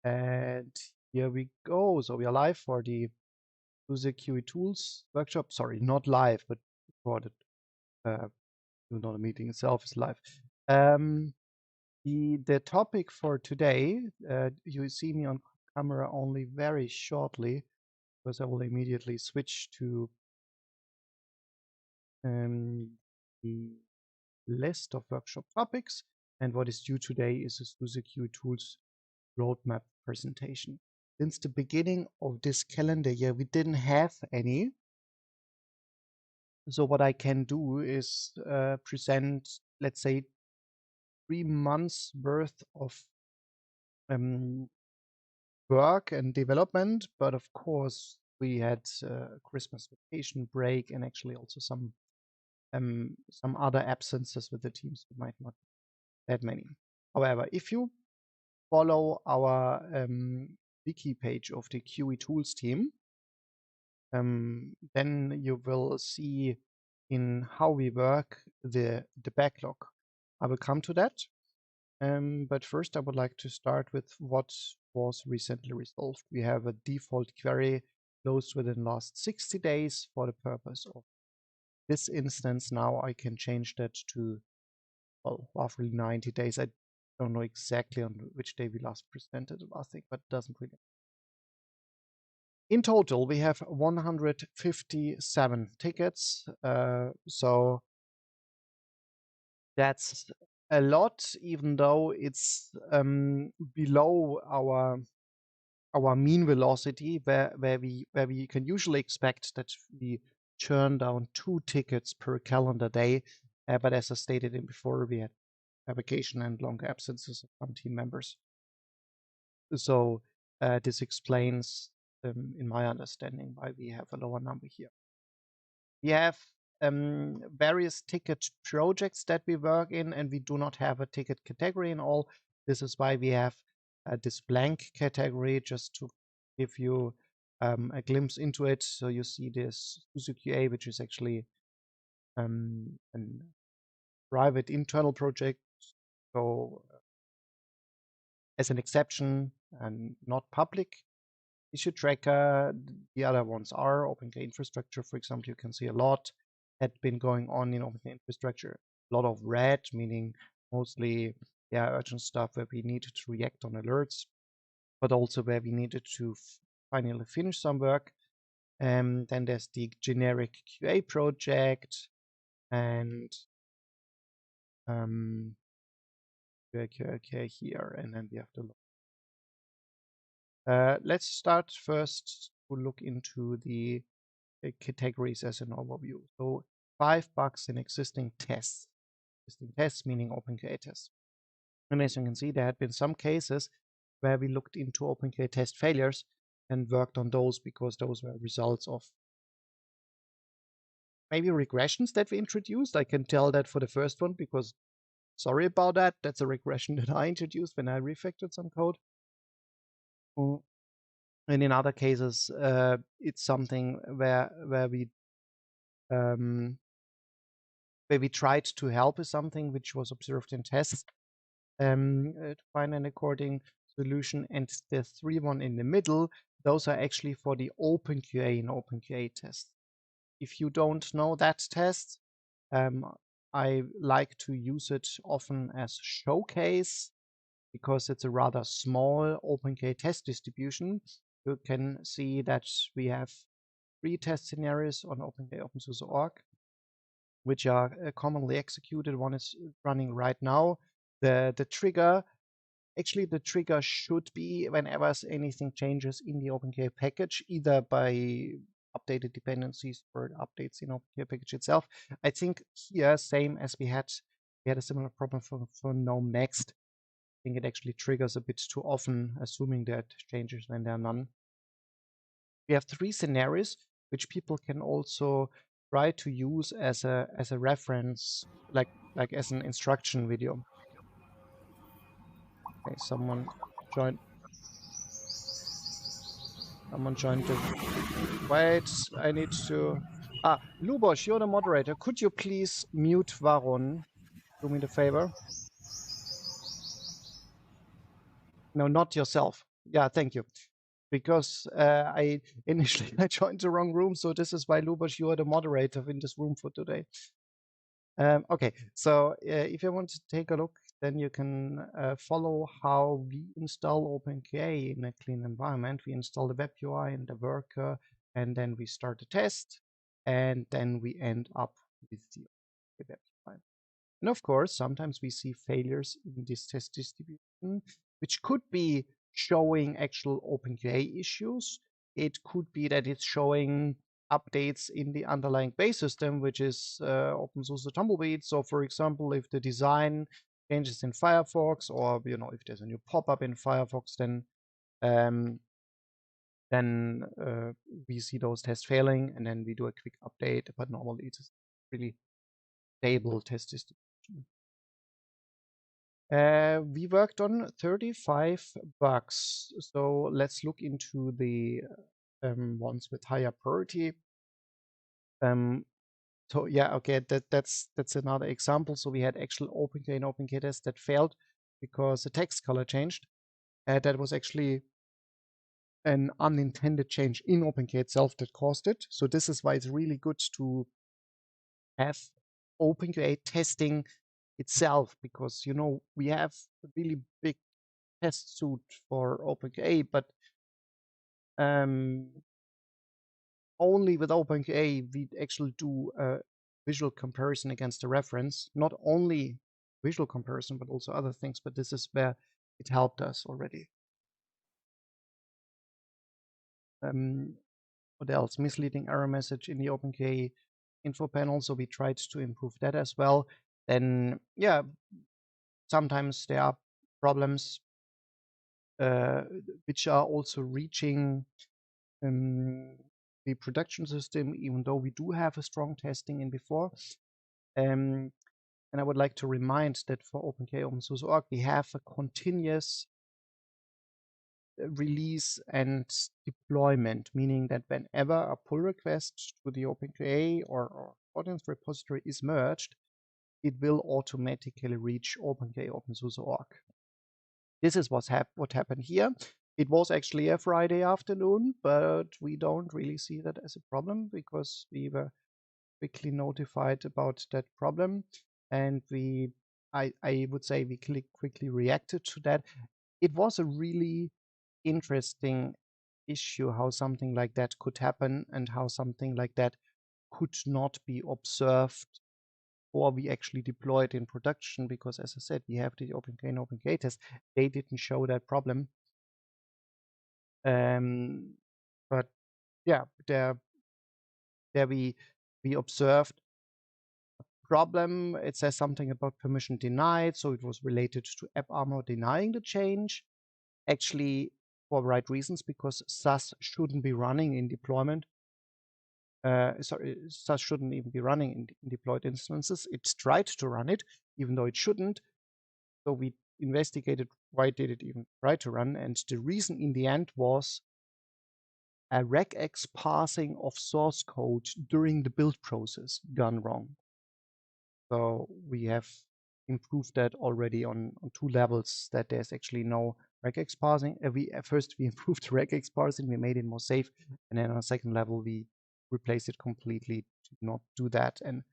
And here we go. So we are live for the SUSE QE Tools workshop. Sorry, not live, but recorded. Not a meeting itself is live. The topic for today, you see me on camera only very shortly, because I will immediately switch to the list of workshop topics. And what is due today is a SUSE QE Tools roadmap presentation. Since the beginning of this calendar year, we didn't have any. So what I can do is present, let's say, 3 months worth of work and development. But of course, we had Christmas vacation break and actually also some other absences with the teams. It might not be that many. However, if you follow our wiki page of the QE Tools team, then you will see in how we work the backlog. I will come to that. But first, I would like to start with what was recently resolved. We have a default query closed within the last 60 days for the purpose of this instance. Now I can change that to, well, roughly 90 days. I don't know exactly on which day we last presented the last thing, but it doesn't really. In total, we have 157 tickets. So that's a lot, even though it's below our mean velocity, where we can usually expect that we churn down 2 tickets per calendar day. But as I stated in before, we had a vacation and long absences of some team members. So this explains, in my understanding, why we have a lower number here. We have various ticket projects that we work in, and we do not have a ticket category in all. This is why we have this blank category, just to give you a glimpse into it. So you see this SUSE QA, which is actually a private internal project. So as an exception and not public. Issue tracker, the other ones are OpenK infrastructure, for example. You can see a lot had been going on in OpenK infrastructure. A lot of red, meaning mostly urgent stuff where we needed to react on alerts, but also where we needed to finally finish some work. Then there's the generic QA project and QA here, and then we have to look. Let's start first to look into the categories as an overview. So 5 bugs in existing tests. Existing tests meaning OpenQA tests. And as you can see, there had been some cases where we looked into OpenQA test failures and worked on those because those were results of maybe regressions that we introduced. I can tell that for the first one because, sorry about that, that's a regression that I introduced when I refactored some code. And in other cases, it's something where we tried to help with something which was observed in tests to find an according solution. And the 3 one in the middle, those are actually for the OpenQA and OpenQA tests. If you don't know that test, I like to use it often as showcase because it's a rather small OpenQA test distribution. You can see that we have 3 test scenarios on OpenQA OpenSUSE.org, which are commonly executed. One is running right now. The trigger, actually the trigger should be whenever anything changes in the OpenQA package, either by updated dependencies or updates in OpenQA package itself. I think here, same as we had a similar problem for GNOME Next. I think it actually triggers a bit too often, assuming that changes when there are none. We have 3 scenarios which people can also try to use as a reference, like as an instruction video. Okay, someone joined the wait, I need to Luboš, you're the moderator. Could you please mute Varun? Do me the favor. No, not yourself. Yeah, thank you. Because I initially I joined the wrong room, so this is why Lubos, you are the moderator in this room for today. Okay, so if you want to take a look, then you can follow how we install OpenQA in a clean environment. We install the web UI and the worker, and then we start a test, and then we end up with the web UI. And of course, sometimes we see failures in this test distribution, which could be showing actual OpenQA issues. It could be that it's showing updates in the underlying base system, which is OpenSUSE Tumbleweed. So for example, if the design changes in Firefox, or if there's a new pop-up in Firefox, um, then we see those tests failing, and then we do a quick update. But normally it's really stable test distribution. We worked on 35 bugs. So let's look into the ones with higher priority. So yeah, okay, that's another example. So we had actual OpenK and OpenK tests that failed because the text color changed. That was actually an unintended change in OpenK itself that caused it. So this is why it's really good to have OpenQA testing itself, because we have a really big test suite for OpenQA, but only with OpenQA we actually do a visual comparison against the reference. Not only visual comparison, but also other things. But this is where it helped us already. What else? Misleading error message in the OpenQA info panel. So we tried to improve that as well. Then, yeah, sometimes there are problems which are also reaching the production system, even though we do have a strong testing in before. And I would like to remind that for OpenK OpenSUSE.org, we have a continuous release and deployment, meaning that whenever a pull request to the OpenQA or audience repository is merged, it will automatically reach OpenK OpenSUSE.org. This is what happened here. It was actually a Friday afternoon, but we don't really see that as a problem because we were quickly notified about that problem, and I would say we quickly reacted to that. It was a really interesting issue how something like that could happen and how something like that could not be observed or we actually deployed in production, because as I said, we have the OpenK and OpenK test. They didn't show that problem. But yeah, there we observed a problem. It says something about permission denied, so it was related to AppArmor denying the change. Actually, for the right reasons, because SUSE shouldn't be running in deployment. Sorry, SUSE shouldn't even be running in deployed instances. It's tried to run it, even though it shouldn't. So we investigated why did it even try to run, and the reason in the end was a regex parsing of source code during the build process gone wrong. So we have improved that already on 2 levels, that there's actually no regex parsing. First we improved regex parsing, we made it more safe, and then on a second level we replaced it completely to not do that and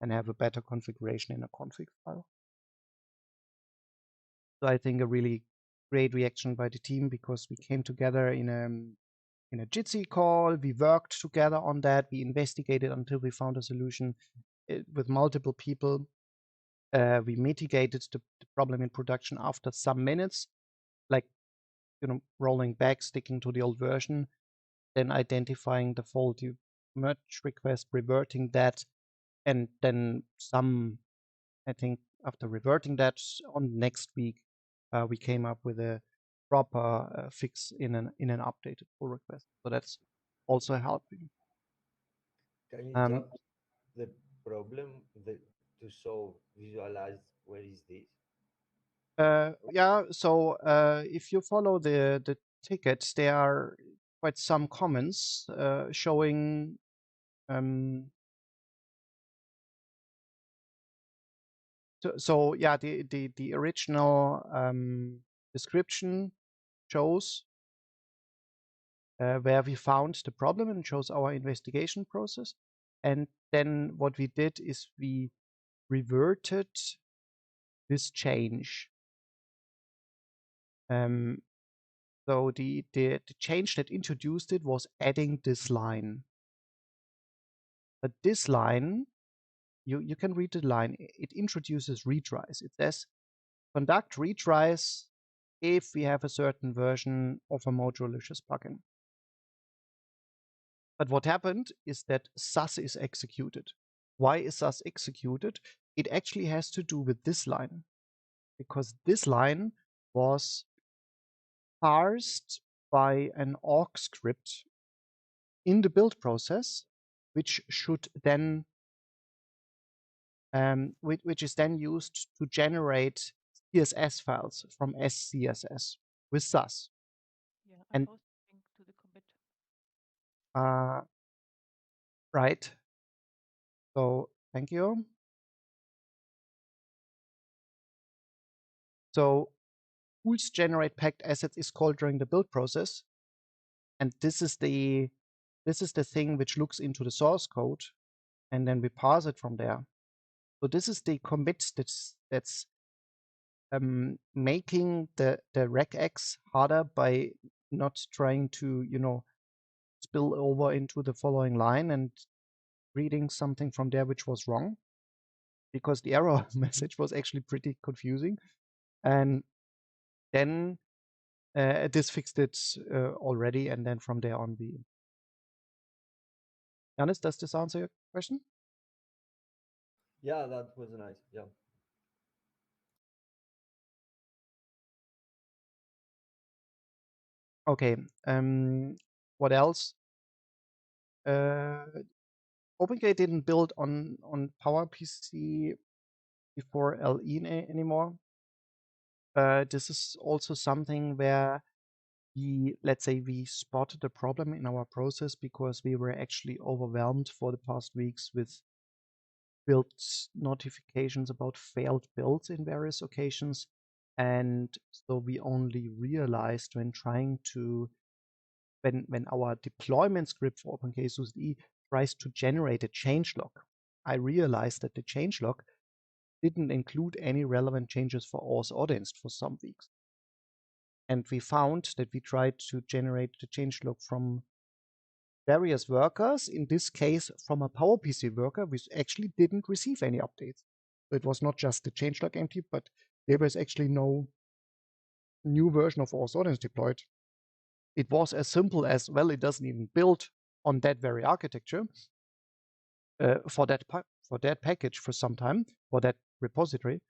have a better configuration in a config file. So I think a really great reaction by the team, because we came together in a Jitsi call. We worked together on that. We investigated until we found a solution with multiple people. We mitigated the problem in production after some minutes, like rolling back, sticking to the old version, then identifying the faulty merge request, reverting that, and then I think after reverting that on next week, we came up with a proper fix in an updated pull request. So that's also helping. Can you drop the problem to show, visualize where is this? Yeah, so if you follow the tickets, there are quite some comments showing so yeah, the original description shows where we found the problem and shows our investigation process. And then what we did is we reverted this change. So the change that introduced it was adding this line. But this line, you can read the line, it introduces retries. It says, conduct retries if we have a certain version of a Modulicious plugin. But what happened is that SUSE is executed. Why is SUSE executed? It actually has to do with this line, because this line was parsed by an awk script in the build process, which should then which is then used to generate CSS files from SCSS with SUSE. Yeah, I And posted a link to the commit. right. So thank you. So tools generate packed assets is called during the build process, and this is the thing which looks into the source code, and then we parse it from there. So this is the commit that's making the regex harder by not trying to spill over into the following line and reading something from there which was wrong, because the error message was actually pretty confusing. And then this fixed it already, and then from there on we. Janis, does this answer your question? Yeah, that was nice. Yeah. Okay. What else? OpenGate didn't build on PowerPC before LE anymore. This is also something where let's say we spotted the problem in our process because we were actually overwhelmed for the past weeks with build notifications about failed builds in various occasions. And so we only realized when trying to, when our deployment script for OpenGate SUSE tries to generate a changelog, I realized that the changelog didn't include any relevant changes for auth audience for some weeks. And we found that we tried to generate the changelog from various workers, in this case from a PowerPC worker, which actually didn't receive any updates. So it was not just the changelog empty, but there was actually no new version of auth audience deployed. It was as simple as, well, it doesn't even build on that very architecture for that package for some time, for that repository.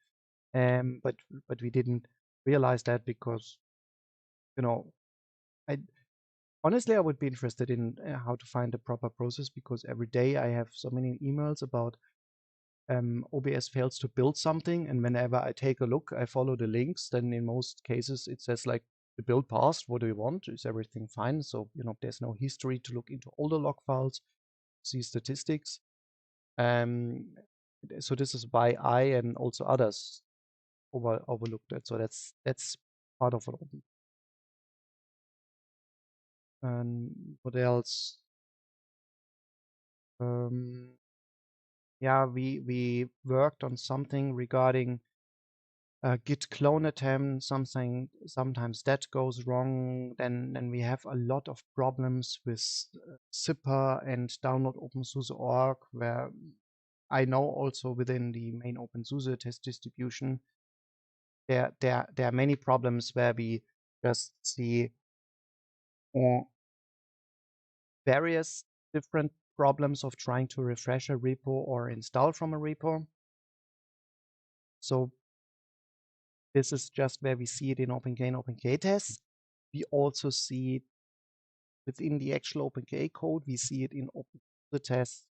But we didn't realize that because, honestly, I would be interested in how to find the proper process, because every day I have so many emails about OBS fails to build something, and whenever I take a look, I follow the links, then in most cases it says like, the build passed, what do you want? Is everything fine? So, there's no history to look into older log files, see statistics. So this is why I and also others overlooked it. So that's part of it. And what else? Yeah, we worked on something regarding git clone attempt. Sometimes that goes wrong. Then we have a lot of problems with zipper and download OpenSUSE.org, where I know also within the main OpenSUSE test distribution, there are many problems where we just see various different problems of trying to refresh a repo or install from a repo. So this is just where we see it in OpenGate and OpenGate tests. We also see it within the actual OpenGate code. We see it in OpenSUSE tests.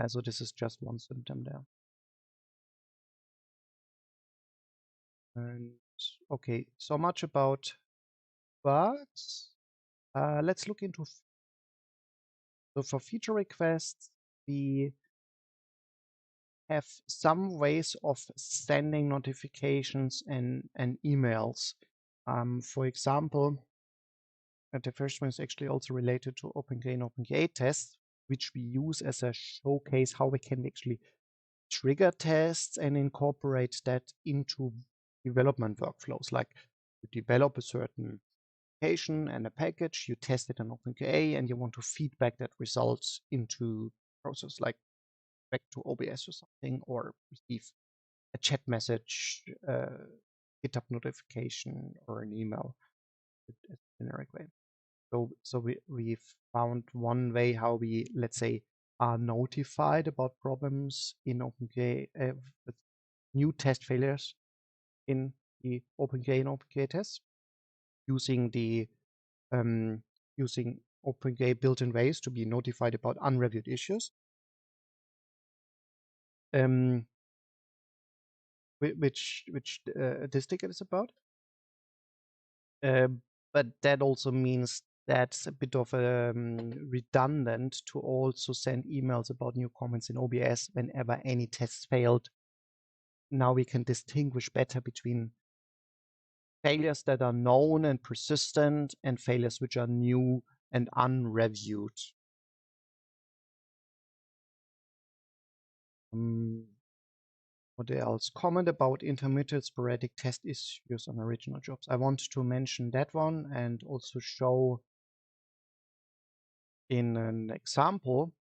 So this is just one symptom there. And okay, so much about bugs. Let's look into. So for feature requests, we have some ways of sending notifications and emails. For example, the first one is actually also related to OpenGA and OpenGA tests, which we use as a showcase how we can actually trigger tests and incorporate that into development workflows. Like you develop a certain application and a package, you test it in OpenGA, and you want to feedback that results into process, like back to OBS or something, or receive a chat message, GitHub notification, or an email, as a generic way. So we've found one way how we, let's say, are notified about problems in OpenGA with new test failures in the OpenGA and OpenGA tests using the using OpenGA built-in ways to be notified about unreviewed issues. Which this ticket is about. But that also means that's a bit of redundant to also send emails about new comments in OBS whenever any tests failed. Now we can distinguish better between failures that are known and persistent and failures which are new and unreviewed. What else? Comment about intermittent sporadic test issues on original jobs. I want to mention that one and also show in an example.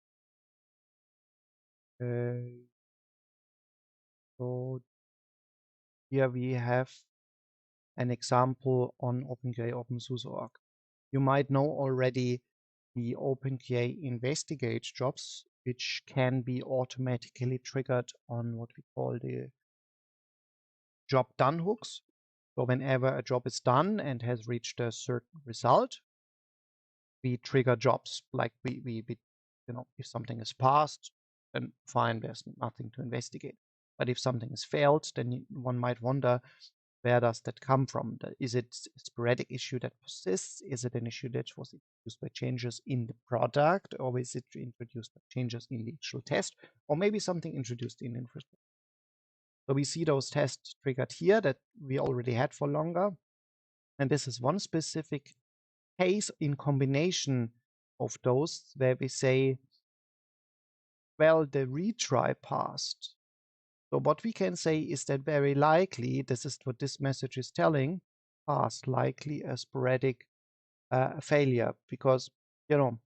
So here we have an example on OpenGA OpenSUSE.org. You might know already the OpenGA investigate jobs, which can be automatically triggered on what we call the job done hooks. So whenever a job is done and has reached a certain result, we trigger jobs. Like we you know, if something is passed, then fine, there's nothing to investigate. But if something is failed, then one might wonder, where does that come from? Is it a sporadic issue that persists? Is it an issue that was introduced by changes in the product, or is it introduced by changes in the actual test, or maybe something introduced in infrastructure? So we see those tests triggered here that we already had for longer. And this is one specific case in combination of those where we say, well, the retry passed. So what we can say is that very likely, this is what this message is telling, passed, likely a sporadic failure, because, you know,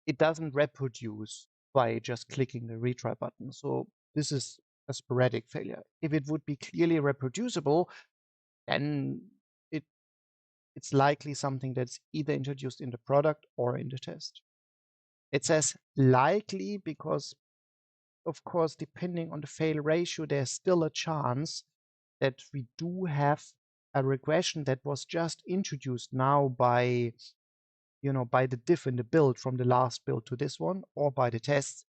it doesn't reproduce by just clicking the retry button. So this is a sporadic failure. If it would be clearly reproducible, then it's likely something that's either introduced in the product or in the test. It says likely because, of course, depending on the fail ratio, there's still a chance that we do have a regression that was just introduced now by, you know, by the diff in the build from the last build to this one, or by the tests.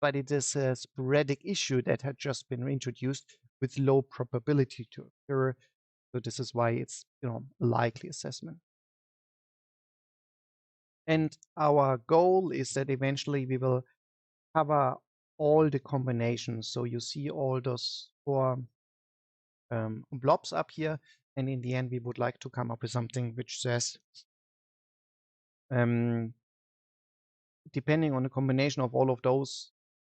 But it is a sporadic issue that had just been reintroduced with low probability to occur. So this is why it's, you know, a likely assessment. And our goal is that eventually we will cover all the combinations. So you see all those 4 blobs up here. And in the end, we would like to come up with something which says, depending on the combination of all of those,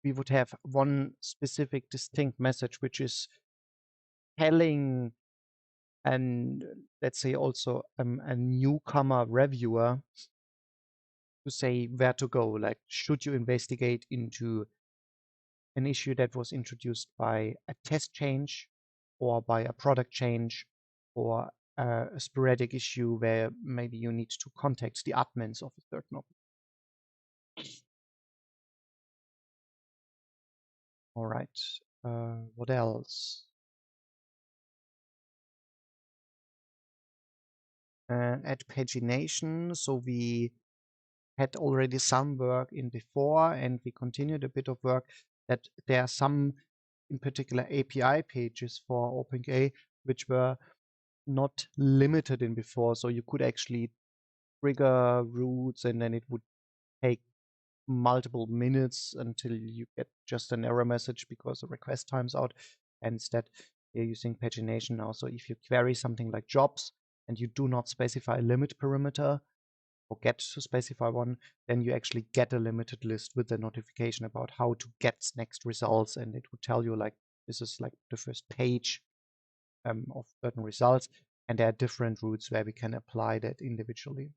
we would have one specific distinct message, which is telling, and let's say also a newcomer reviewer to say where to go. Like, should you investigate into an issue that was introduced by a test change or by a product change, or a sporadic issue where maybe you need to contact the admins of a certain object. All right, what else? At pagination, so we had already some work in before, and we continued a bit of work that there are some, in particular, API pages for OpenGA which were not limited in before. So you could actually trigger routes, and then it would take multiple minutes until you get just an error message because the request times out. And instead, you're using pagination now. So if you query something like jobs, and you do not specify a limit parameter, forget to specify one, then you actually get a limited list with a notification about how to get next results, and it would tell you like this is like the first page of certain results, and there are different routes where we can apply that individually.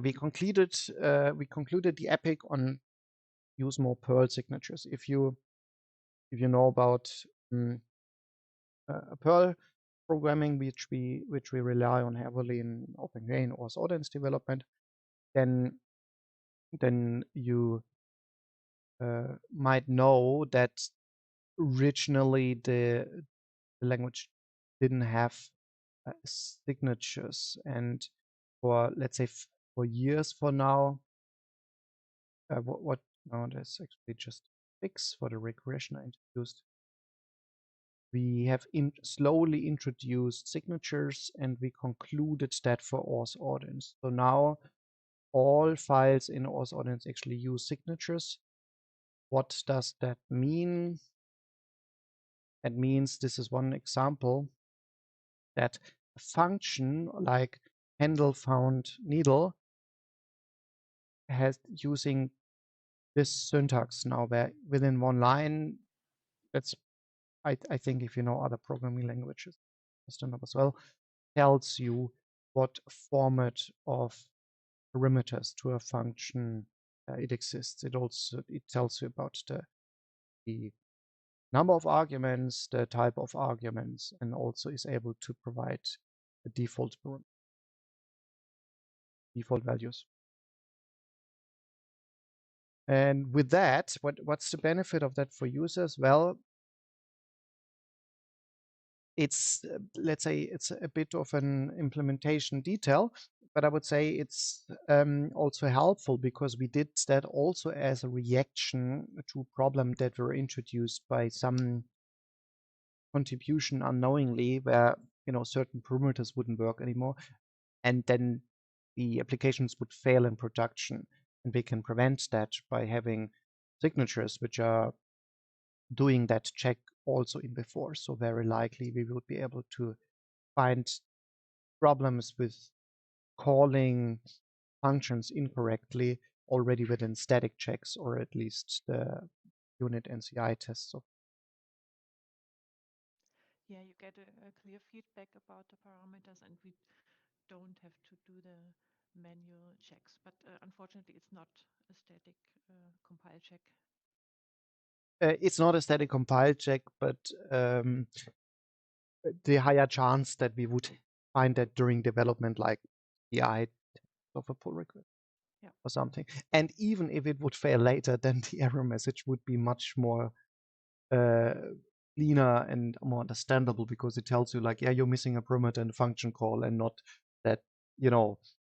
We concluded the epic on use more Perl signatures. If you know about Perl programming, which we rely on heavily in OpenGain or Ordnance development, then you might know that originally the language didn't have signatures, and for let's say for years for now, what no, that's actually just a fix for the regression I introduced. We have slowly introduced signatures, and we concluded that for auth ordinance. So now all files in auth ordinance actually use signatures. What does that mean? That means this is one example that a function like handle found needle has using this syntax now, where within one line, that's I think if you know other programming languages, stand up as well, tells you what format of parameters to a function it exists. It tells you about the number of arguments, the type of arguments, and also is able to provide the default values. And with that, what's the benefit of that for users? Well, it's let's say it's a bit of an implementation detail, but I would say it's also helpful because we did that also as a reaction to a problem that were introduced by some contribution unknowingly, where certain parameters wouldn't work anymore, and then the applications would fail in production. And we can prevent that by having signatures which are doing that check also in before. So very likely we would be able to find problems with calling functions incorrectly already within static checks, or at least the unit NCI tests. Yeah, you get a clear feedback about the parameters, and we don't have to do the manual checks. But unfortunately, it's not a static compile check. It's not a static compile check, but the higher chance that we would find that during development, like the I of a pull request or something. And even if it would fail later, then the error message would be much more cleaner and more understandable, because it tells you like, yeah, you're missing a parameter in the function call, and not that,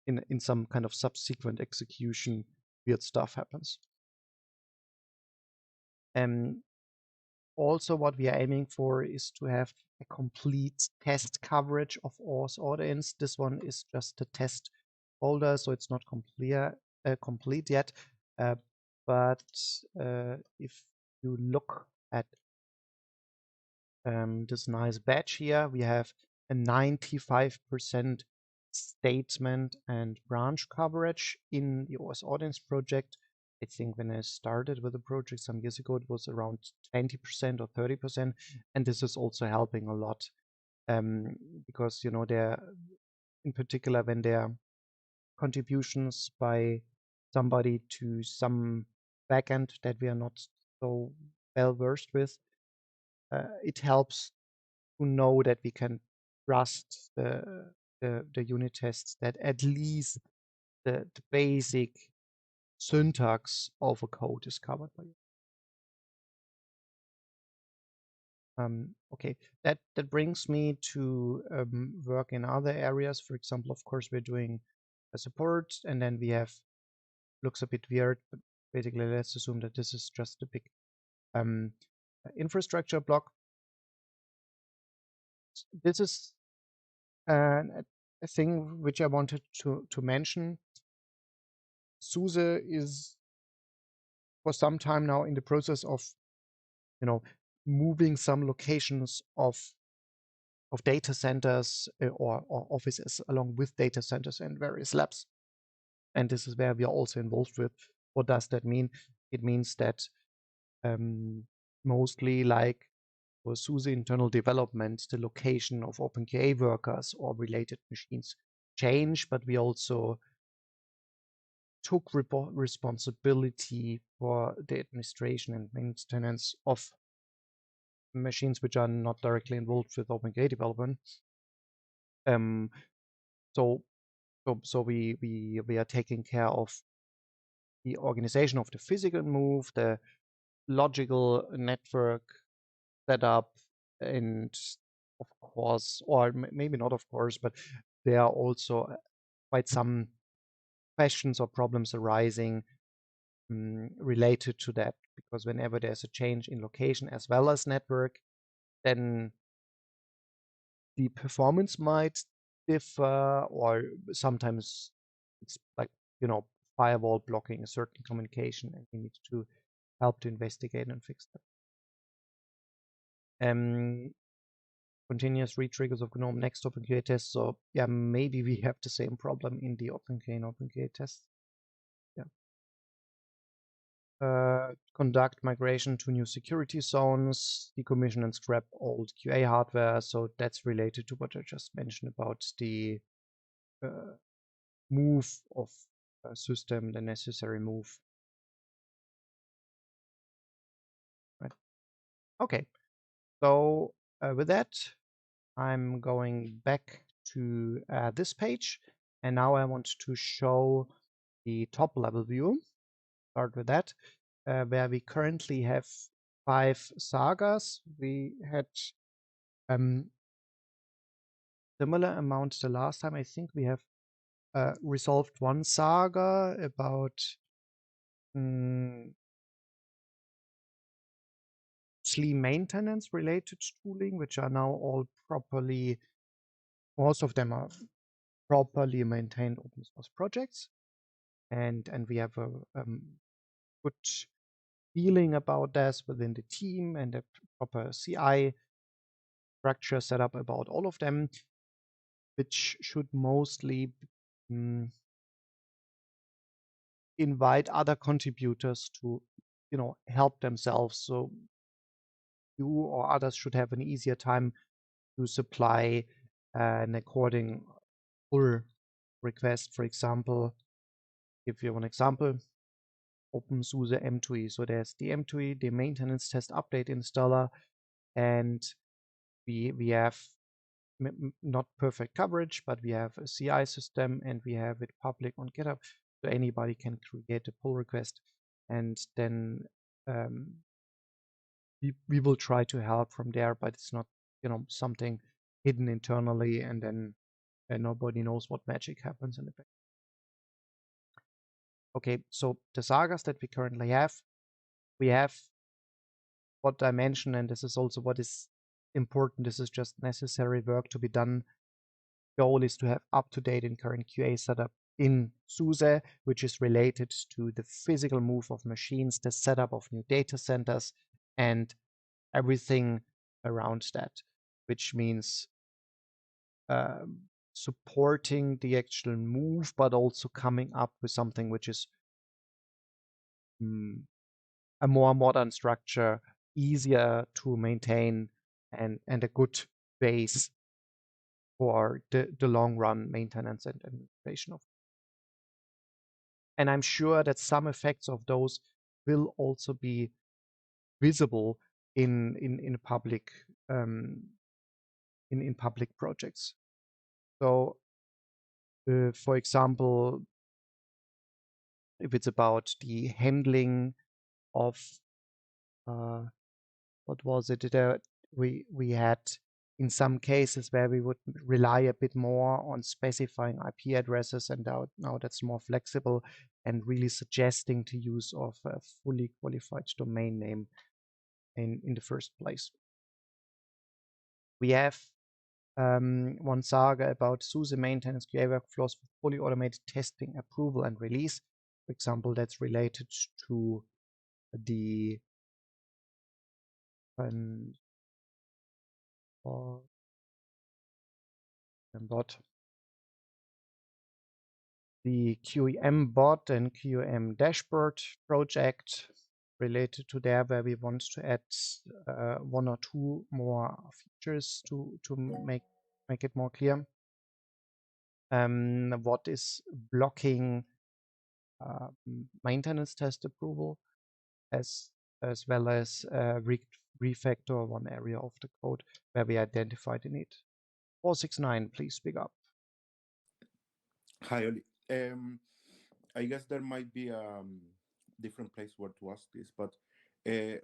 in some kind of subsequent execution, weird stuff happens. Also, what we are aiming for is to have a complete test coverage of auth ordinance. This one is just a test folder, so it's not complete yet. But if you look at this nice badge here, we have a 95% statement and branch coverage in the auth ordinance project. I think when I started with the project some years ago, it was around 20% or 30%, and this is also helping a lot, because there, in particular, when there are contributions by somebody to some backend that we are not so well versed with, it helps to know that we can trust the unit tests, that at least the basic syntax of a code is covered by you. Okay, that brings me to work in other areas. For example, of course, we're doing a support, and then we have, looks a bit weird, but basically let's assume that this is just a big infrastructure block. This is a thing which I wanted to mention. SUSE is for some time now in the process of moving some locations of of data centers or offices along with data centers and various labs. And this is where we are also involved with. What does that mean? It means that mostly like for SUSE internal development, the location of OpenQA workers or related machines change, but we also took responsibility for the administration and maintenance of machines which are not directly involved with OpenQA development. So we are taking care of the organization of the physical move, the logical network setup, and of course, or maybe not of course, but there are also quite some questions or problems arising related to that, because whenever there's a change in location as well as network, then the performance might differ, or sometimes it's like, firewall blocking a certain communication, and we need to help to investigate and fix that. Continuous retriggers of GNOME next OpenQA test. So yeah, maybe we have the same problem in the OpenQA and OpenQA tests. Yeah. Conduct migration to new security zones, decommission and scrap old QA hardware. So that's related to what I just mentioned about the move of a system, the necessary move. Right. Okay. So with that, I'm going back to this page, and now I want to show the top level view. Start with that, where we currently have 5 sagas. We had similar amounts the last time. I think we have resolved 1 saga about SLE maintenance related tooling, which are now all properly, most of them are properly maintained open source projects, and we have a good feeling about this within the team, and a proper CI structure set up about all of them, which should mostly invite other contributors to help themselves. So you or others should have an easier time to supply an according pull request. For example, give you one example, OpenSUSE M2E. So there's the M2E, the maintenance test update installer, and we have not perfect coverage, but we have a CI system, and we have it public on GitHub, so anybody can create a pull request, and then we will try to help from there, but it's not something hidden internally, and then nobody knows what magic happens in the back. Okay, so the sagas that we currently have, we have what I mentioned, and this is also what is important. This is just necessary work to be done. The goal is to have up-to-date and current QA setup in SUSE, which is related to the physical move of machines, the setup of new data centers, and everything around that, which means supporting the actual move, but also coming up with something which is a more modern structure, easier to maintain, and a good base for the long run maintenance and administration of. And I'm sure that some effects of those will also be visible in public in public projects. So for example, if it's about the handling of what was it? We had in some cases where we would rely a bit more on specifying IP addresses, and now that's more flexible, and really suggesting the use of a fully qualified domain name in the first place. We have one saga about SUSE maintenance QA workflows for fully automated testing, approval, and release. For example, that's related to the bot. The QEM bot and QEM dashboard project related to there, where we want to add one or two more features to make it more clear. What is blocking maintenance test approval, as well as refactor one area of the code where we identified the need. 469, please speak up. Hi, Oli. I guess there might be a different place where to ask this, but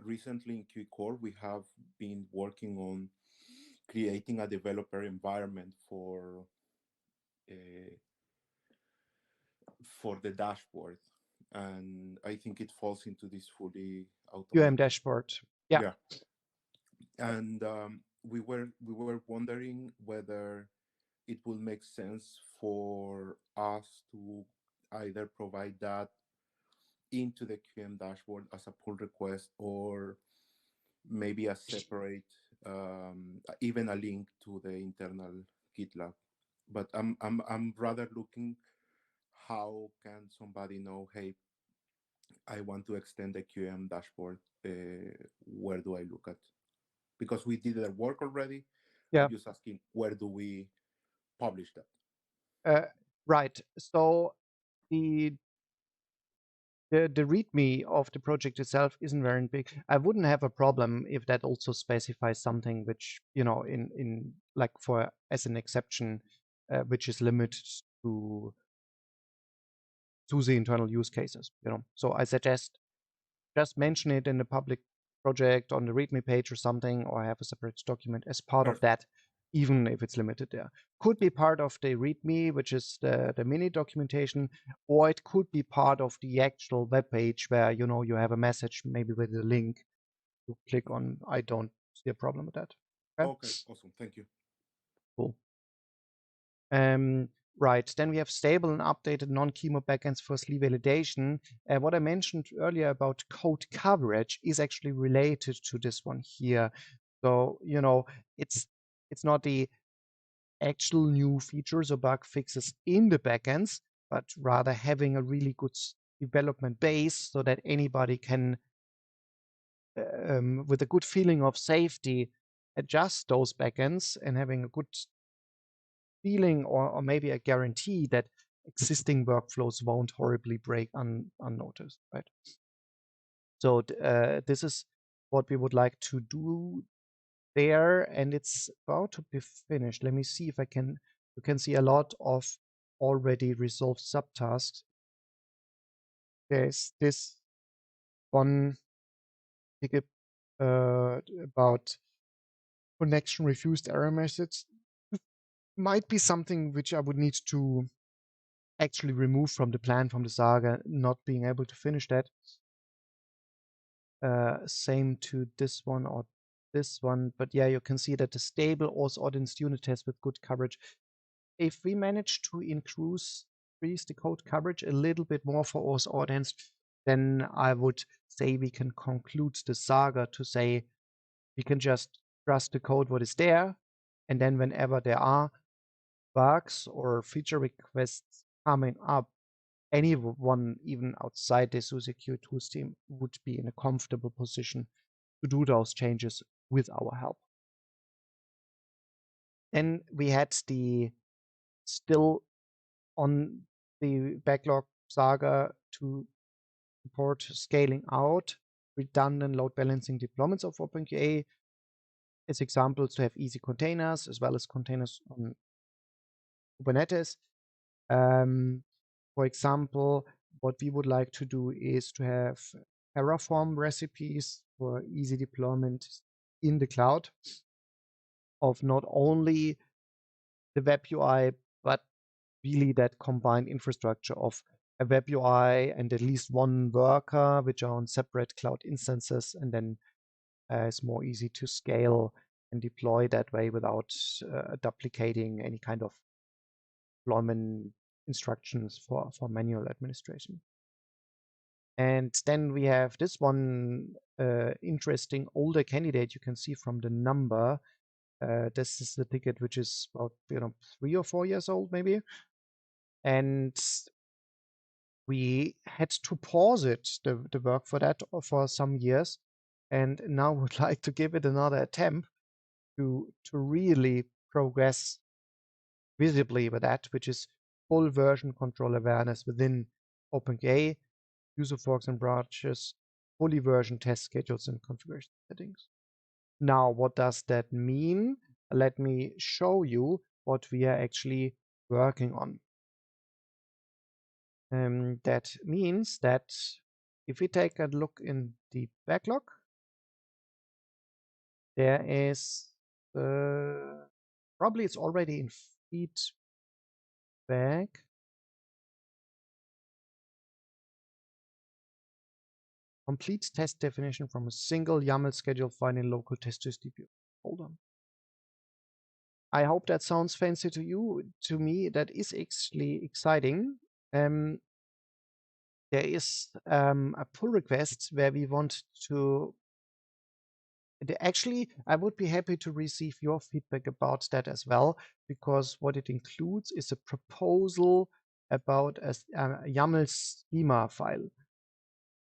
recently in QCore, we have been working on creating a developer environment for the dashboard, and I think it falls into this fully automated dashboard. Yeah. And we were wondering whether it would make sense for us to either provide that into the QM dashboard as a pull request, or maybe a separate, even a link to the internal GitLab. But I'm rather looking, how can somebody know, hey, I want to extend the QM dashboard, where do I look at? Because we did the work already. Yeah. I'm just asking, where do we publish that? Right. So the README of the project itself isn't very big. I wouldn't have a problem if that also specifies something which, in like for as an exception, which is limited to the internal use cases. So I suggest just mention it in the public project on the README page or something, or have a separate document as part of that, even if it's limited there. Could be part of the README, which is the mini documentation, or it could be part of the actual web page where, you have a message maybe with a link to click on. I don't see a problem with that. Okay, awesome. Thank you. Cool. Right, then we have stable and updated non-chemo backends for SLE validation. What I mentioned earlier about code coverage is actually related to this one here. So, it's not the actual new features or bug fixes in the backends, but rather having a really good development base so that anybody can, with a good feeling of safety, adjust those backends and having a good feeling or maybe a guarantee that existing workflows won't horribly break unnoticed, right? So this is what we would like to do there, and it's about to be finished. Let me see if you can see a lot of already resolved subtasks. There's this one ticket about connection refused error message. Might be something which I would need to actually remove from the plan, from the saga, not being able to finish that. Same to this one or this one, but yeah, you can see that the stable auth audience unit test with good coverage. If we manage to increase the code coverage a little bit more for auth audience, then I would say we can conclude the saga to say we can just trust the code what is there, and then whenever there are bugs or feature requests coming up, anyone even outside the SUSE Q2 team would be in a comfortable position to do those changes with our help. Then we had the still on the backlog saga to support scaling out redundant load balancing deployments of OpenQA as examples to have easy containers as well as containers on Kubernetes. For example, what we would like to do is to have Terraform recipes for easy deployment in the cloud of not only the web UI, but really that combined infrastructure of a web UI and at least one worker, which are on separate cloud instances, and then it's more easy to scale and deploy that way without duplicating any kind of deployment instructions for manual administration. And then we have this one interesting older candidate you can see from the number, This is the ticket which is about 3 or 4 years old maybe, and we had to pause it, the work for that for some years, and now would like to give it another attempt to really progress visibly with that, which is full version control awareness within OpenGA, user forks and branches, fully version test schedules and configuration settings. Now, what does that mean? Let me show you what we are actually working on. That means that if we take a look in the backlog, there is probably it's already in feedback. Complete test definition from a single YAML schedule file in local test distribute. Hold on. I hope that sounds fancy to you. To me, that is actually exciting. There is a pull request where we want to. Actually, I would be happy to receive your feedback about that as well, because what it includes is a proposal about a YAML schema file.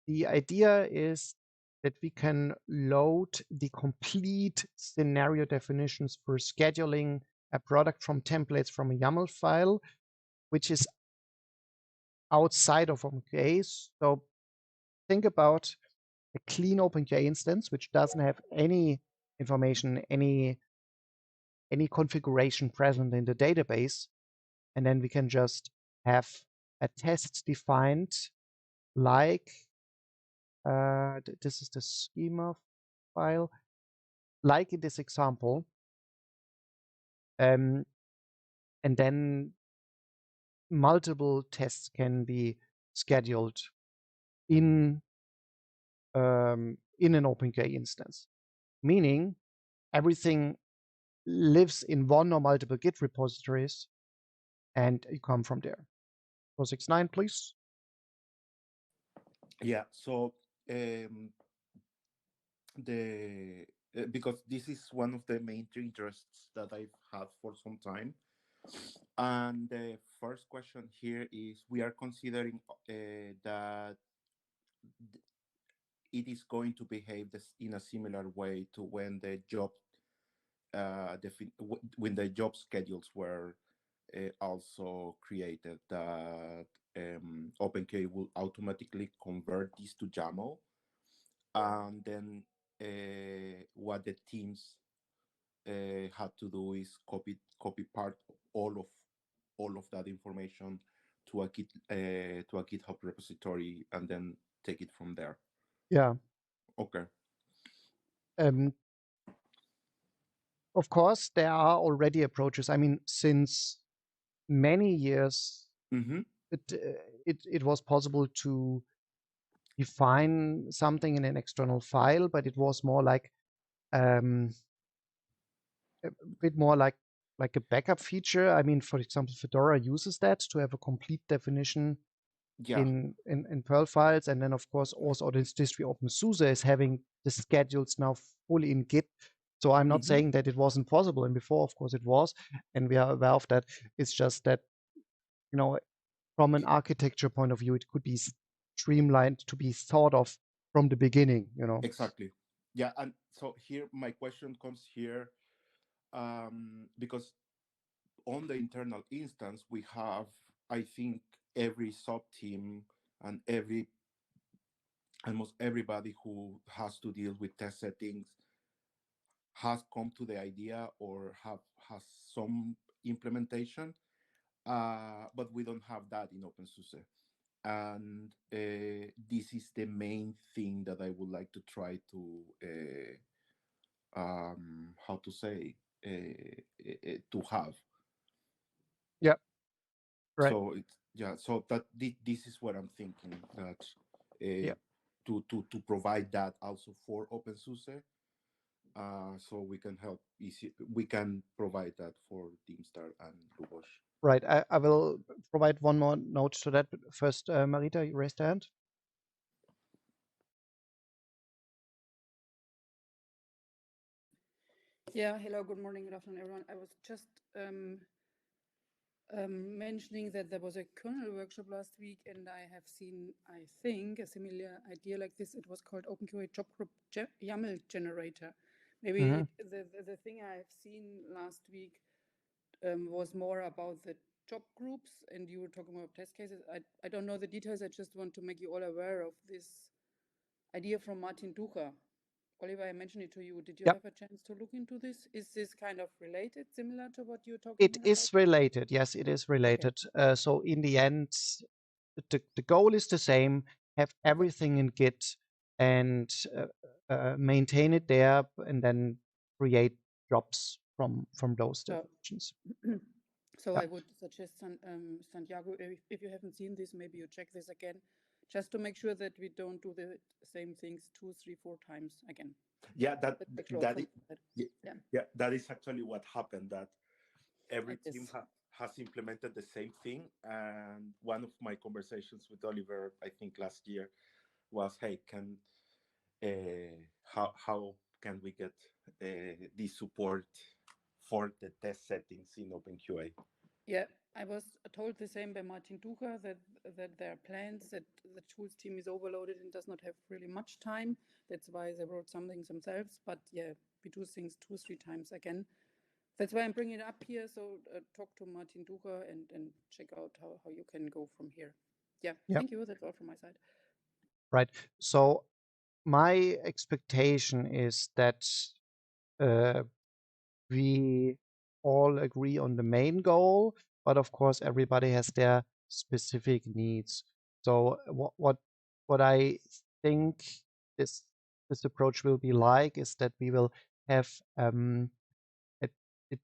The idea is that we can load the complete scenario definitions for scheduling a product from templates from a YAML file, which is outside of OpenGA. So think about a clean OpenGA instance, which doesn't have any information, any configuration present in the database. And then we can just have a test defined like this is the schema file, like in this example. And then multiple tests can be scheduled in an OpenGA instance, meaning everything lives in one or multiple Git repositories, and you come from there. 469, please. Yeah. So because this is one of the main interests that I've had for some time. And the first question here is, we are considering that it is going to behave in a similar way to when the job when the job schedules were also created, that OpenK will automatically convert these to YAML, and then what the teams had to do is copy part all of that information to a GitHub repository and then take it from there. Yeah. Okay. Of course, there are already approaches. I mean, since many years, it was possible to define something in an external file, but it was more like a bit more like a backup feature. I mean, for example, Fedora uses that to have a complete definition in Perl files, and then of course also this distro OpenSUSE is having the schedules now fully in Git. So I'm not saying that it wasn't possible, and before, of course, it was, and we are aware of that. It's just that, from an architecture point of view, it could be streamlined to be thought of from the beginning. Exactly. Yeah, and so here my question comes here, because on the internal instance we have, I think, every sub team and almost everybody who has to deal with test settings has come to the idea or has some implementation, but we don't have that in OpenSUSE. And this is the main thing that I would like to try to how to say to have. Yeah. Right. So so that this is what I'm thinking, that to provide that also for OpenSUSE, so we can we can provide that for Teamstar and Lubosh. Right. I will provide one more note to that. But first, Marita, you raised your hand. Yeah, hello, good morning, good afternoon, everyone. I was just mentioning that there was a kernel workshop last week, and I have seen, I think, a similar idea like this. It was called OpenQA Job Group YAML Generator. Maybe the thing I have seen last week was more about the job groups, and you were talking about test cases. I don't know the details. I just want to make you all aware of this idea from Martin Ducher. Oliver, I mentioned it to you. Did you Yep. have a chance to look into this? Is this kind of related, similar to what you're talking It about? is related. Yes, it is related. So in the end, the goal is the same. Have everything in Git and maintain it there, and then create jobs from those So, definitions. so Yeah. I would suggest Santiago, if you haven't seen this, maybe you check this again, just to make sure that we don't do the same things 2, 3, 4 times again. Yeah, that Yeah. yeah, that is actually what happened. That every Like this. team has implemented the same thing. And one of my conversations with Oliver, I think last year, was, "Hey, how can we get the support for the test settings in OpenQA?" Yeah, I was told the same by Martin Ducher that there are plans that the tools team is overloaded and does not have really much time. That's why they wrote something themselves. But yeah, we do things 2, 3 times again. That's why I'm bringing it up here. So talk to Martin Ducher and check out how you can go from here. Yeah, thank you. That's all from my side. Right. So my expectation is that we all agree on the main goal, but of course everybody has their specific needs. So what I think this approach will be like is that we will have a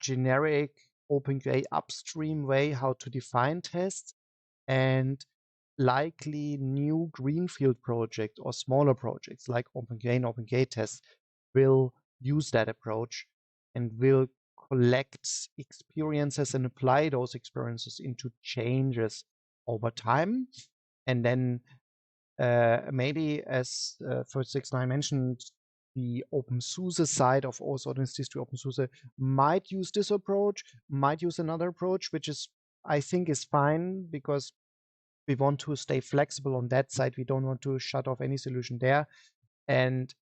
generic OpenQA upstream way how to define tests, and likely new greenfield project or smaller projects like OpenQA and OpenQA tests will use that approach and will collect experiences and apply those experiences into changes over time. And then maybe, as 469 mentioned, the OpenSUSE side of also Institute OpenSUSE might use this approach, might use another approach, which is, I think, is fine, because we want to stay flexible on that side. We don't want to shut off any solution there, and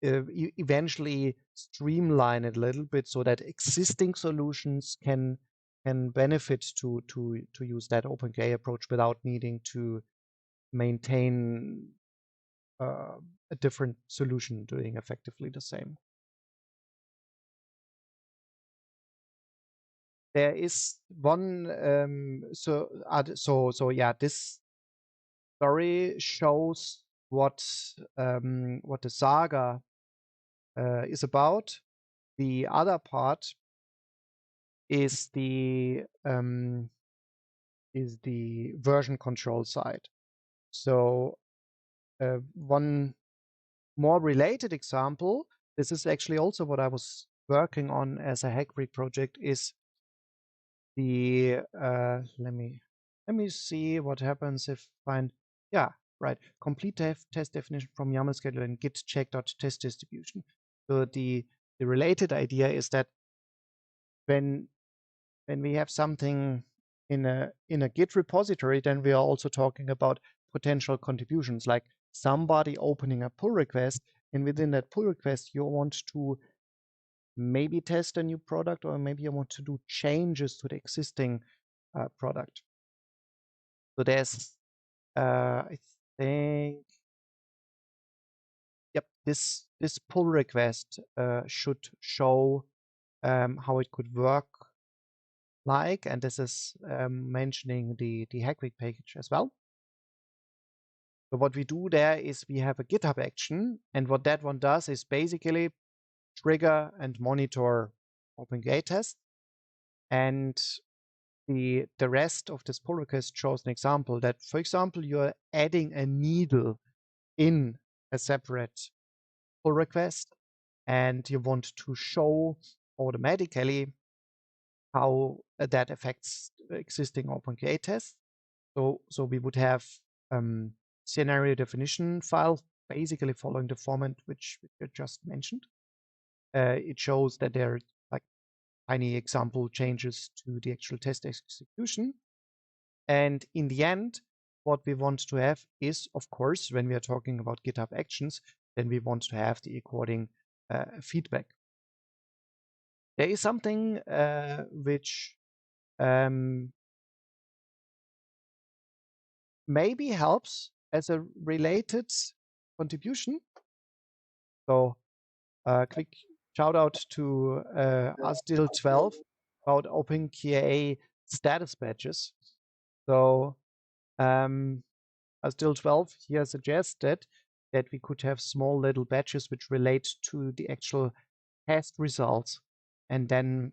eventually streamline it a little bit so that existing solutions can benefit to use that OpenQA approach without needing to maintain a different solution doing effectively the same. There is one so yeah, this story shows what the saga is about. The other part is the version control side. So one more related example, this is actually also what I was working on as a Hack Week project, is the let me see what happens if find, yeah, right, complete test definition from YAML scheduler and git check.test distribution. So the related idea is that when we have something in a Git repository, then we are also talking about potential contributions, like somebody opening a pull request, and within that pull request you want to maybe test a new product, or maybe you want to do changes to the existing product. So there's I think, yep, this pull request should show how it could work like, and this is mentioning the Hack Week package as well. So what we do there is we have a GitHub action, and what that one does is basically trigger and monitor OpenQA tests, and the rest of this pull request shows an example that, for example, you're adding a needle in a separate pull request, and you want to show automatically how that affects existing OpenQA tests. So we would have scenario definition file basically following the format which you just mentioned. it shows that there are like tiny example changes to the actual test execution. And in the end, what we want to have is, of course, when we are talking about GitHub Actions, then we want to have the according feedback. There is something which maybe helps as a related contribution. So quick shout out to Asdil12 about OpenKA status badges. So Asdil12 here suggested that we could have small little badges which relate to the actual test results. And then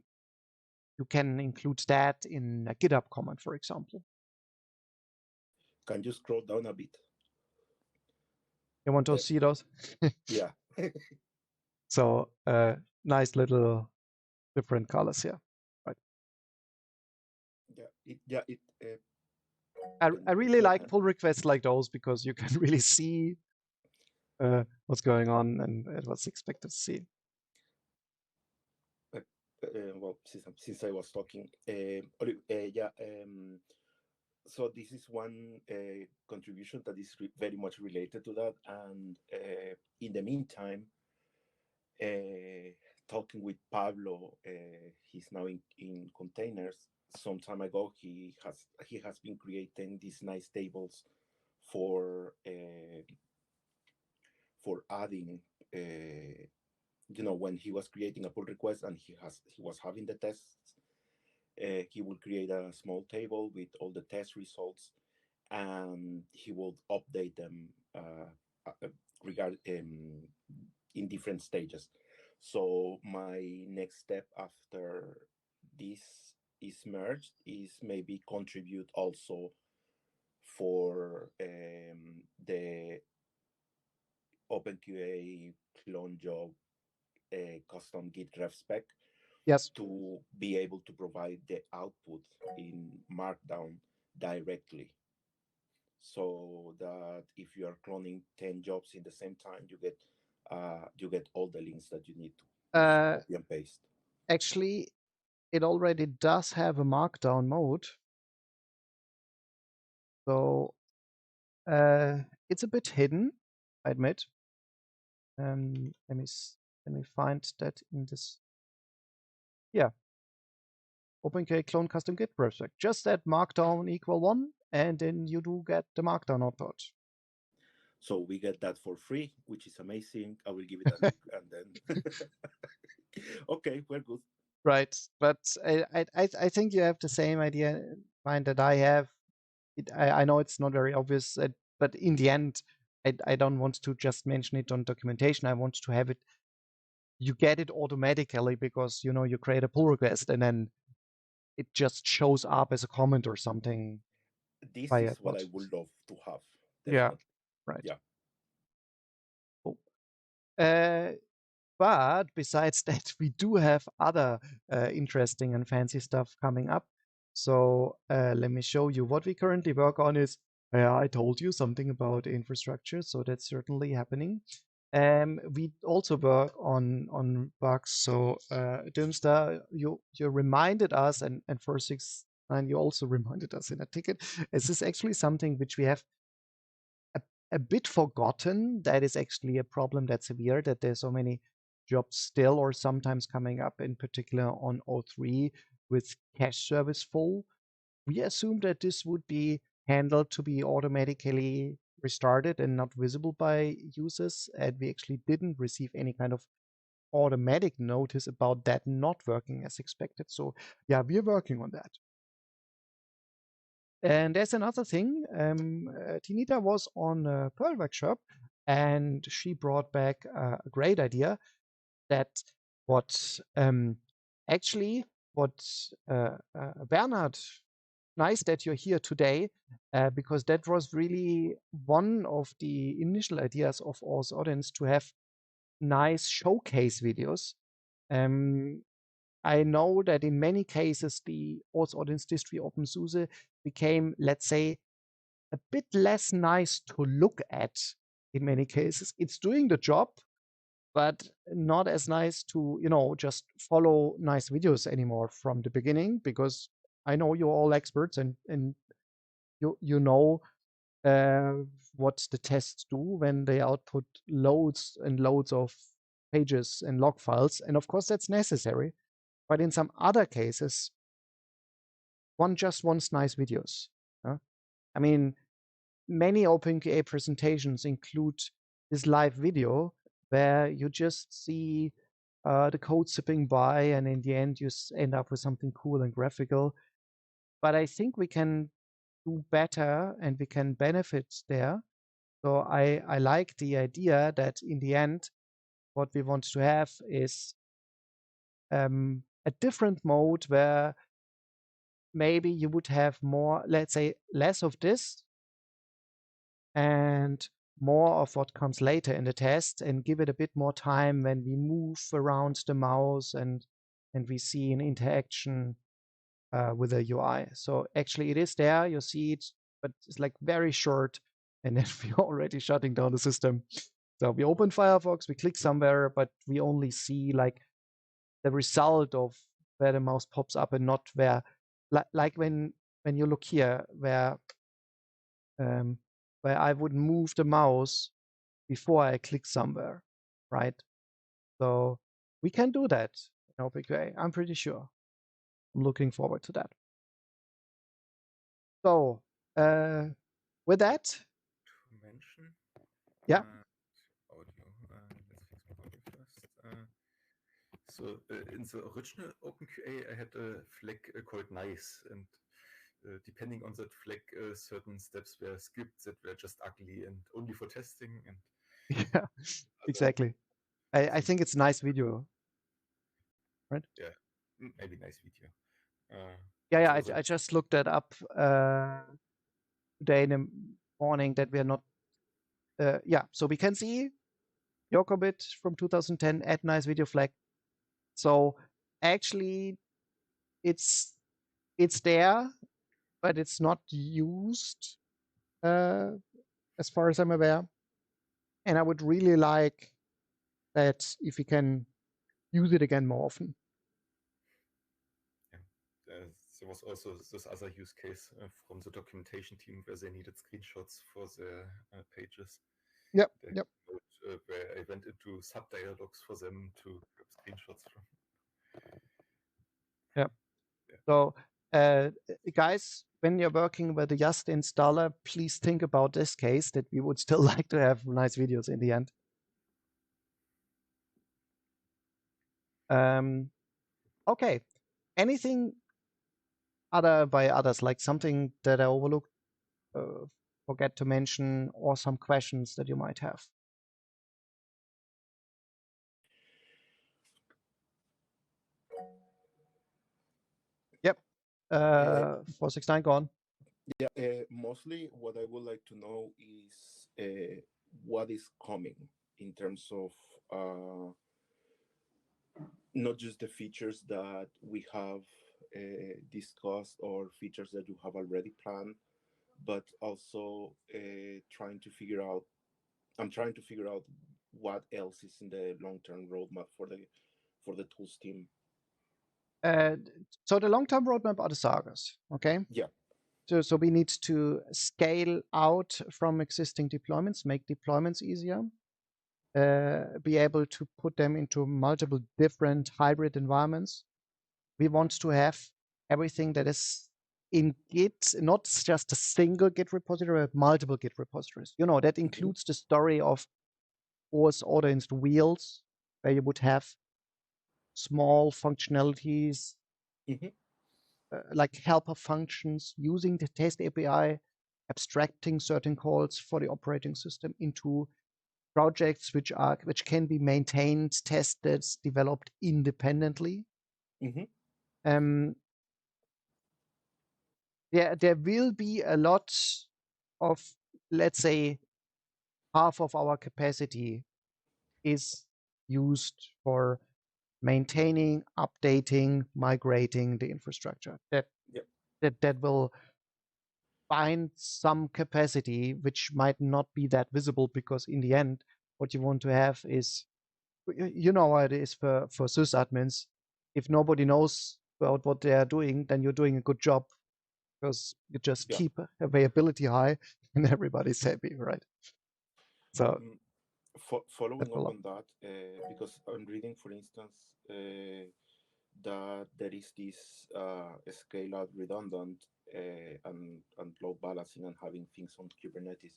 you can include that in a GitHub comment, for example. Can you scroll down a bit? You want to see those? Yeah. So nice little different colors here. Right. I really like pull requests like those because you can really see what's going on and what's expected to see. Well, since I was talking, so this is one contribution that is very much related to that. And in the meantime, talking with Pablo, he's now in containers. Some time ago, he has been creating these nice tables for adding. When he was creating a pull request and he was having the tests, he will create a small table with all the test results, and he will update them in different stages. So my next step after this is merged is maybe contribute also for the OpenQA clone job custom Git ref spec. Yes. To be able to provide the output in Markdown directly, so that if you are cloning 10 jobs in the same time, you get all the links that you need to copy and paste. Actually, it already does have a Markdown mode, so it's a bit hidden, I admit. Let me find that in this. Yeah. OpenKA clone custom Git project. Just add Markdown equal 1, and then you do get the Markdown output. So we get that for free, which is amazing. I will give it a look and then. Okay, we're good. Right, but I think you have the same idea in mind that I have. I know it's not very obvious, but in the end, I don't want to just mention it on documentation. I want to have it. You get it automatically because you create a pull request and then it just shows up as a comment or something. This is what I would love to have. Definitely. Yeah, right. Yeah. Cool. But besides that, we do have other interesting and fancy stuff coming up. So let me show you what we currently work on is, I told you something about infrastructure, so that's certainly happening. We also work on bugs. So Dimster, you reminded us, and 469, you also reminded us in a ticket. This is actually something which we have a bit forgotten. That is actually a problem that's severe, that there's so many jobs still or sometimes coming up, in particular on O3 with cache service full. We assumed that this would be handled to be automatically restarted and not visible by users, and we actually didn't receive any kind of automatic notice about that not working as expected. So yeah, we're working on that. And there's another thing. Tinita was on a Perl workshop, and she brought back a great idea that what Bernhard, nice that you're here today, because that was really one of the initial ideas of Auth Audience, to have nice showcase videos. I know that in many cases, the Auth Audience distri OpenSUSE became, let's say, a bit less nice to look at in many cases. It's doing the job, but not as nice to, just follow nice videos anymore from the beginning, because I know you're all experts and you know what the tests do when they output loads and loads of pages and log files. And of course, that's necessary. But in some other cases, one just wants nice videos. I mean, many OpenQA presentations include this live video where you just see the code zipping by, and in the end, you end up with something cool and graphical. But I think we can do better and we can benefit there. So I like the idea that in the end, what we want to have is a different mode where maybe you would have more, let's say, less of this and more of what comes later in the test, and give it a bit more time when we move around the mouse and we see an interaction with the UI. So actually it is there, you see it, but it's like very short, and then we're already shutting down the system. So we open Firefox, we click somewhere, but we only see like the result of where the mouse pops up, and not where, like when you look here, where I would move the mouse before I click somewhere, right? So we can do that in OpenQA, I'm pretty sure. I'm looking forward to that. So with that, To mention. Yeah. Audio. Let's fix my audio first. So in the original OpenQA, I had a flag called nice, and depending on that flag, certain steps were skipped that were just ugly and only for testing. And yeah, exactly. I think it's a nice video, right? yeah, maybe nice video. Yeah, so I just looked that up today in the morning, that we are not. Yeah, so we can see Jokobit from 2010 add nice video flag. So actually, it's there, but it's not used as far as I'm aware. And I would really like that if we can use it again more often. there was also this other use case from the documentation team where they needed screenshots for their pages. Yep. Where I went into sub-dialogues for them to grab screenshots from. Yeah. So, guys, when you're working with the Just installer, please think about this case, that we would still like to have nice videos in the end. Okay. Anything by others, like something that I overlooked, forget to mention, or some questions that you might have? Yep. 469, go on. Yeah, mostly what I would like to know is what is coming in terms of not just the features that we have discussed or features that you have already planned, but also trying to figure out. I'm trying to figure out what else is in the long-term roadmap for the tools team. So the long-term roadmap are the sagas, okay? Yeah. So we need to scale out from existing deployments, make deployments easier, be able to put them into multiple different hybrid environments. We want to have everything that is in Git, not just a single Git repository, but multiple Git repositories. That includes the story of OS order inst wheels, where you would have small functionalities like helper functions using the test API, abstracting certain calls for the operating system into projects which can be maintained, tested, developed independently. There will be a lot of, let's say, half of our capacity is used for maintaining, updating, migrating the infrastructure. That will find some capacity which might not be that visible, because in the end, what you want to have is you know how it is for SUSE admins. If nobody knows about what they are doing, then you're doing a good job because you just Yeah. keep availability high and everybody's happy, right? So Following up follow. on that, because I'm reading, for instance, that there is this scale out redundant and load balancing and having things on Kubernetes.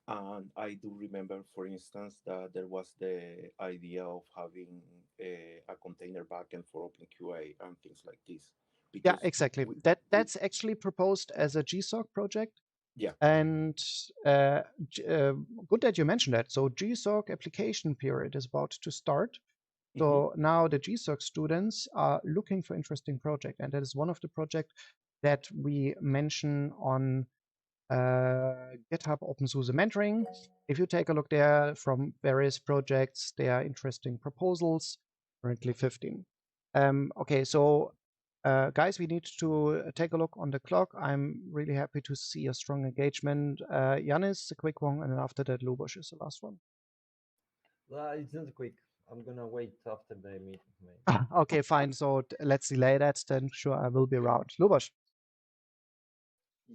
And I do remember, for instance, that there was the idea of having a container backend for OpenQA and things like this. Yeah, Because exactly. That's actually proposed as a GSOC project. yeah. And good that you mentioned that. So GSOC application period is about to start. So now the GSOC students are looking for interesting project, and that is one of the projects that we mention on GitHub OpenSUSE mentoring. If you take a look there from various projects, there are interesting proposals, currently 15. Okay, so guys, we need to take a look on the clock. I'm really happy to see a strong engagement. Yanis, a quick one, and after that, Lubos is the last one. It's not quick. I'm gonna wait after the meeting. Okay, fine. So let's delay that. Then sure, I will be around. Lubos.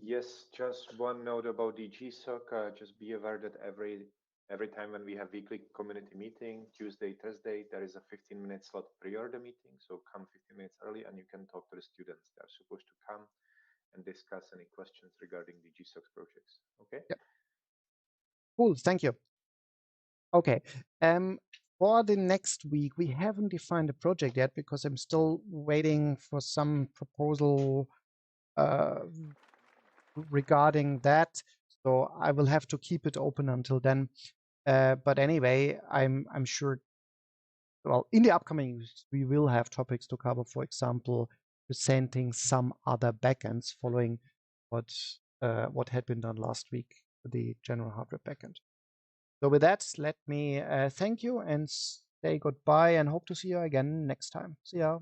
Yes, just one note about the GSOC. Just be aware that every time when we have weekly community meeting, Tuesday, Thursday, there is a 15-minute slot prior the meeting. So come 15 minutes early and you can talk to the students. They are supposed to come and discuss any questions regarding the GSOC projects. Okay? Yep. Cool, thank you. Okay. For the next week, we haven't defined a project yet because I'm still waiting for some proposal regarding that. So I will have to keep it open until then. But anyway, I'm sure, well, in the upcoming weeks, we will have topics to cover, for example, presenting some other backends following what had been done last week for the general hardware backend. So with that, let me thank you and say goodbye and hope to see you again next time. See ya.